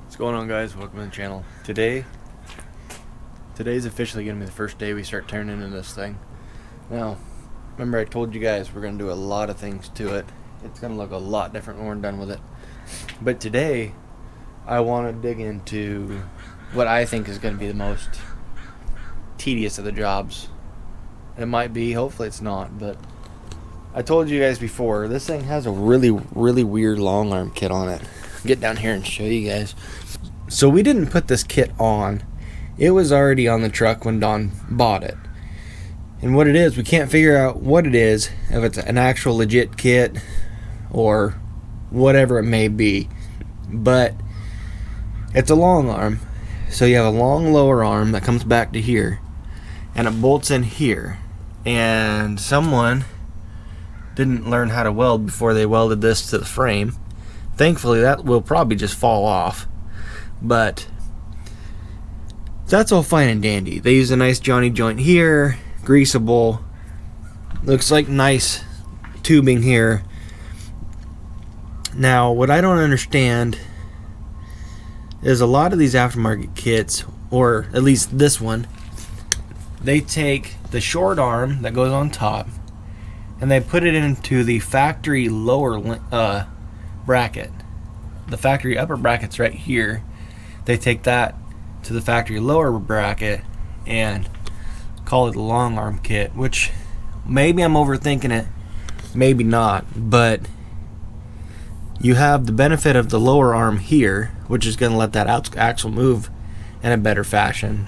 What's going on, guys? Welcome to the channel. Today's officially gonna be the first day we start turning into this thing. Now, remember I told you guys we're gonna do a lot of things to it. It's gonna look a lot different when we're done with it. But today, I want to dig into what I think is gonna be the most tedious of the jobs. It might be, hopefully it's not, but I told you guys before, this thing has a really weird long arm kit on it. Get down here and show you guys. So we didn't put this kit on. It was already on the truck when Don bought it. And what it is, we can't figure out what it is, if it's an actual legit kit or whatever it may be. But it's a long arm. So you have a long lower arm that comes back to here, and it bolts in here. And someone didn't learn how to weld before they welded this to the frame. Thankfully, that will probably just fall off, but that's all fine and dandy. They use a nice Johnny joint here, greasable, looks like nice tubing here. Now, what I don't understand is a lot of these aftermarket kits, or at least this one, they take the short arm that goes on top and they put it into the factory lower bracket. The factory upper bracket's right here. They take that to the factory lower bracket and call it a long arm kit, which maybe I'm overthinking it, maybe not, but you have the benefit of the lower arm here, which is going to let that axle move in a better fashion,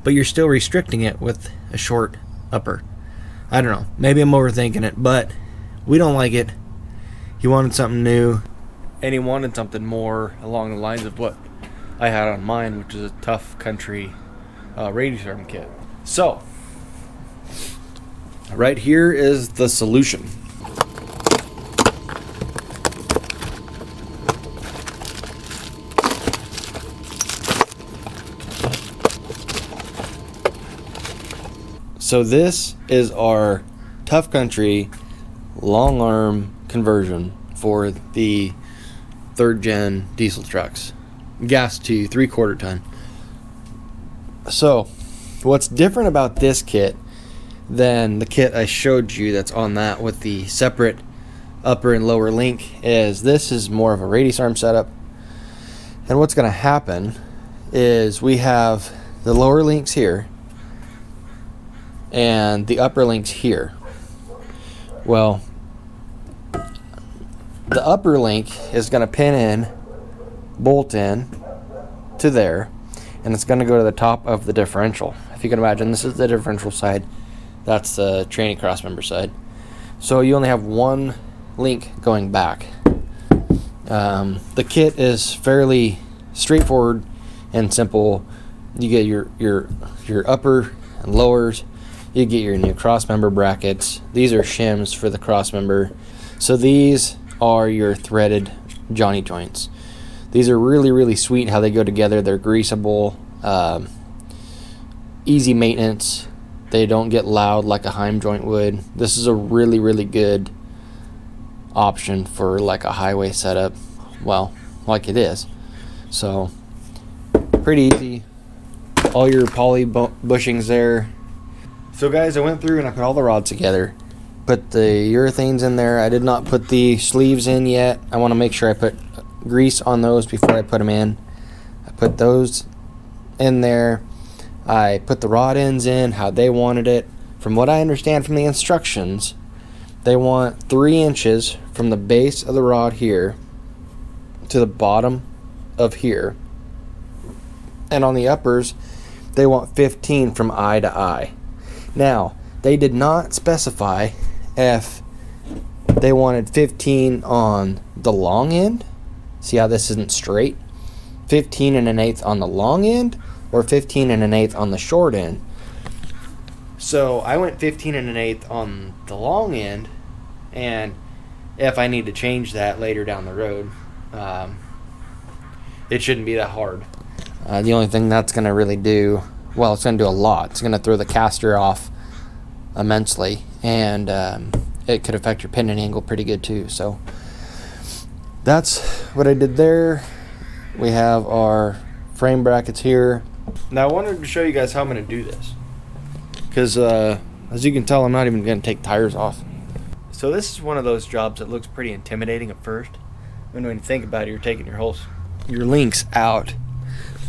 but you're still restricting it with a short upper. I don't know, maybe I'm overthinking it, but we don't like it. He wanted something new, and he wanted something more along the lines of what I had on mine, which is a Tuff Country radius arm kit. So, right here is the solution. So this is our Tuff Country long arm conversion for the 3rd gen diesel trucks, gas to 3/4 ton. So what's different about this kit than the kit I showed you that's on that with the separate upper and lower link is this is more of a radius arm setup. And what's going to happen is we have the lower links here and the upper links here. Well, the upper link is going to pin in, bolt in to there, and it's going to go to the top of the differential. If you can imagine, this is the differential side, that's the tranny crossmember side. So you only have one link going back. The kit is fairly straightforward and simple. You get your upper and lowers. You get your new crossmember brackets. These are shims for the crossmember. So these are your threaded Johnny joints. These are really sweet how they go together. They're greasable, easy maintenance. They don't get loud like a Heim joint would. This is a really good option for like a highway setup. Well, like it is. So pretty easy. All your poly bushings there. So guys, I went through and I put all the rods together. Put the urethanes in there. I did not put the sleeves in yet. I want to make sure I put grease on those before I put them in. I put those in there. I put the rod ends in how they wanted it. From what I understand from the instructions, they want 3 inches from the base of the rod here to the bottom of here. And on the uppers, they want 15 from eye to eye. Now, they did not specify if they wanted 15 on the long end. See how this isn't straight? 15 1/8 on the long end or 15 1/8 on the short end. So I went 15 1/8 on the long end, and if I need to change that later down the road, it shouldn't be that hard. The only thing that's going to really do, well, it's going to do a lot. It's going to throw the caster off immensely, and it could affect your pinion angle pretty good too. So that's what I did there. We have our frame brackets here. Now I wanted to show you guys how I'm going to do this, because as you can tell, I'm not even going to take tires off. So this is one of those jobs that looks pretty intimidating at first. When you think about it, you're taking your links out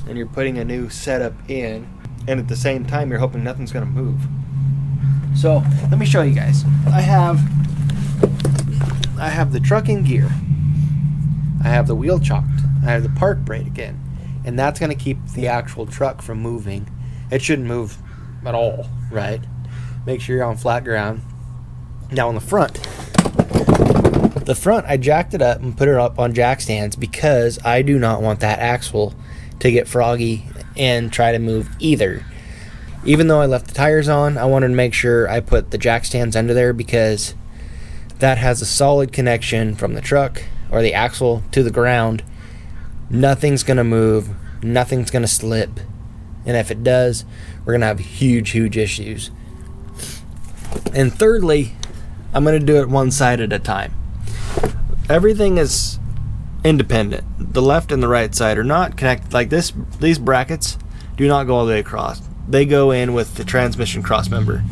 and you're putting a new setup in, and at the same time you're hoping nothing's going to move. So let me show you guys. I have the truck in gear. I have the wheel chocked. I have the park brake again, and that's going to keep the actual truck from moving. It shouldn't move at all, right? Make sure you're on flat ground. Now on the front I jacked it up and put it up on jack stands because I do not want that axle to get froggy and try to move either. Even though I left the tires on, I wanted to make sure I put the jack stands under there because that has a solid connection from the truck or the axle to the ground. Nothing's going to move, nothing's going to slip, and if it does, we're going to have huge issues. And thirdly, I'm going to do it one side at a time. Everything is independent. The left and the right side are not connected like this. These brackets do not go all the way across. They go in with the transmission cross member.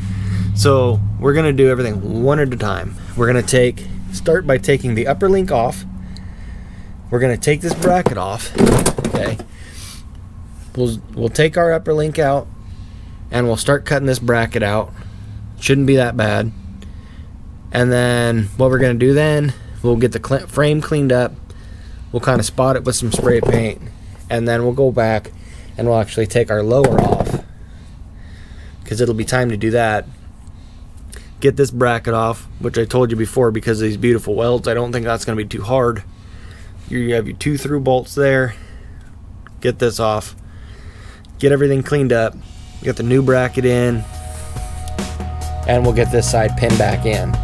So we're going to do everything one at a time. We're going to start by taking the upper link off. We're going to take this bracket off. Okay. We'll take our upper link out and we'll start cutting this bracket out. Shouldn't be that bad. And then what we're going to do then, we'll get the frame cleaned up. We'll kind of spot it with some spray paint, and then we'll go back and we'll actually take our lower off, because it'll be time to do that. Get this bracket off, which I told you before, because of these beautiful welds, I don't think that's going to be too hard. You have your 2 through bolts there. Get this off. Get everything cleaned up. Get the new bracket in, and we'll get this side pinned back in.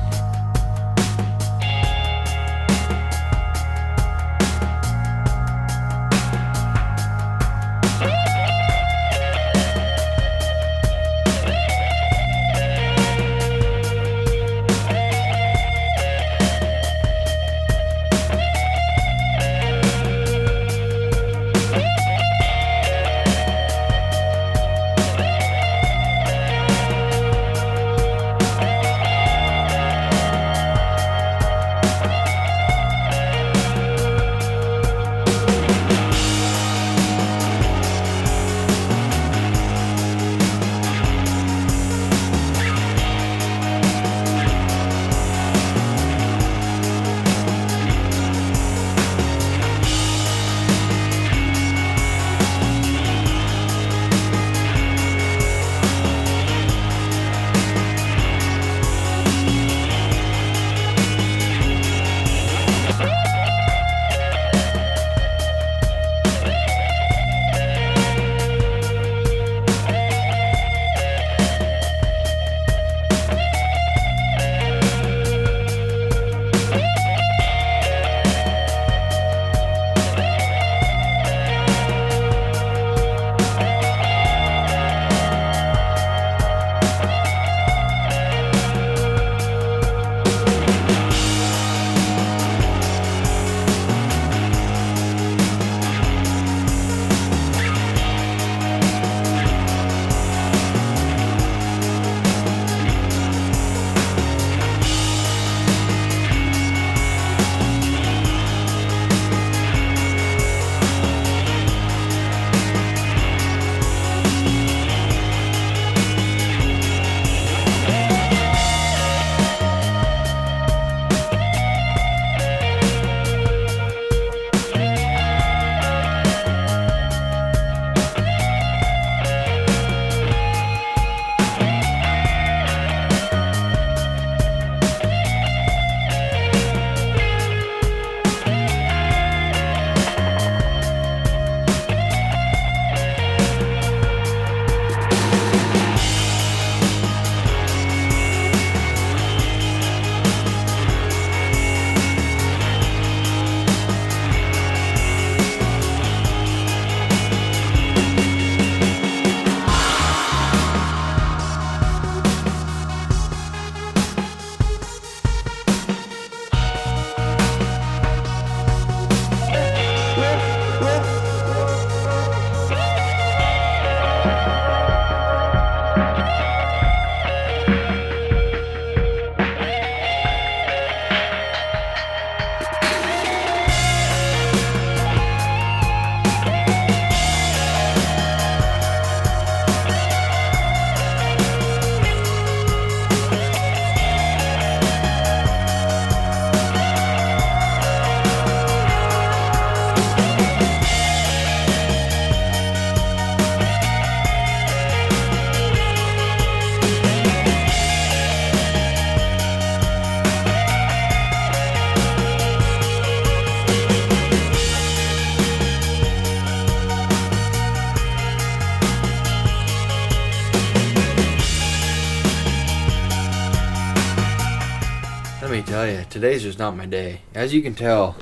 tell you, today's just not my day. As you can tell,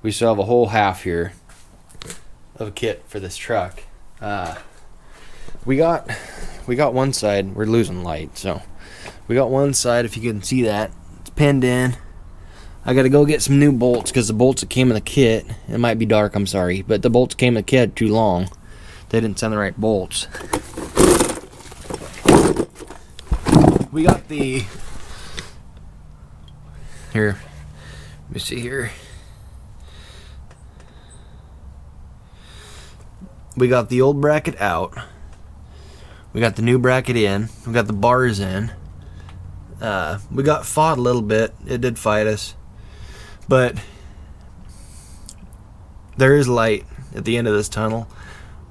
we still have a whole half here of a kit for this truck. We got one side. We're losing light, so we got one side. If you can see that, it's pinned in. I gotta go get some new bolts because the bolts that came in the kit, it might be dark, I'm sorry, but the bolts came in the kit too long. They didn't send the right bolts. We got the, here, let me see here. We got the old bracket out. We got the new bracket in. We got the bars in. We got fought a little bit. It did fight us. But there is light at the end of this tunnel.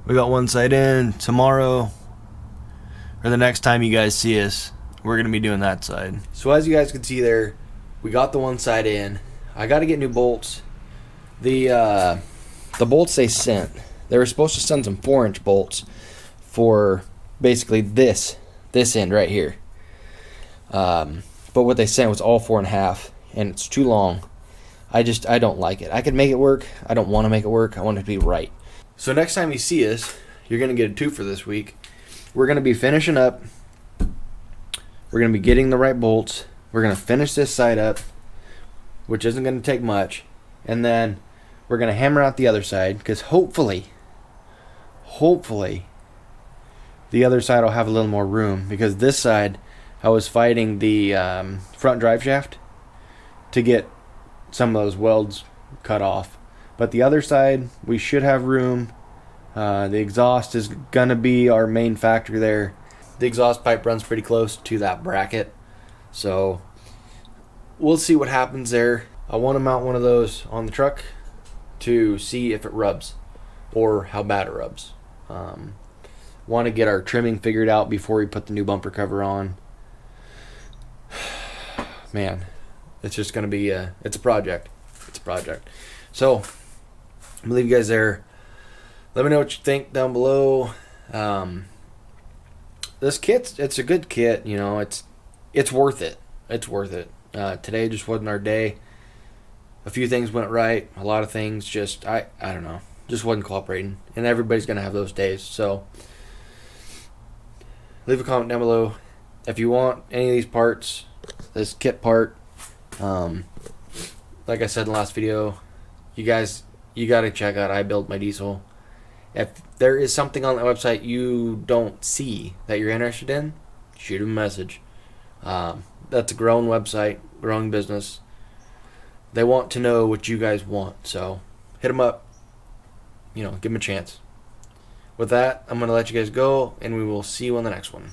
We got one side in. Tomorrow, or the next time you guys see us, we're going to be doing that side. So as you guys can see there, we got the one side in. I got to get new bolts. The bolts they sent, they were supposed to send some 4-inch bolts for basically this end right here. But what they sent was all 4.5, and it's too long. I don't like it. I could make it work. I don't want to make it work. I want it to be right. So next time you see us, you're going to get a 2 for this week. We're going to be finishing up. We're going to be getting the right bolts. We're going to finish this side up, which isn't going to take much. And then we're going to hammer out the other side, because hopefully, the other side will have a little more room, because this side, I was fighting the front drive shaft to get some of those welds cut off. But the other side, we should have room. The exhaust is going to be our main factor there. The exhaust pipe runs pretty close to that bracket. So we'll see what happens there. I want to mount one of those on the truck to see if it rubs or how bad it rubs. Want to get our trimming figured out before we put the new bumper cover on. Man, it's just going to be it's a project. It's a project. So I'm gonna leave you guys there. Let me know what you think down below. This kit, it's a good kit, you know. It's worth it. It's worth it. Today just wasn't our day. A few things went right. A lot of things just I don't know, just wasn't cooperating. And everybody's gonna have those days. So leave a comment down below if you want any of these parts. This kit part, like I said in the last video, you gotta check out IBuildMyDiesel. If there is something on that website you don't see that you're interested in, shoot them a message. That's a growing website, growing business. They want to know what you guys want, so hit them up. You know, give them a chance. With that, I'm going to let you guys go, and we will see you on the next one.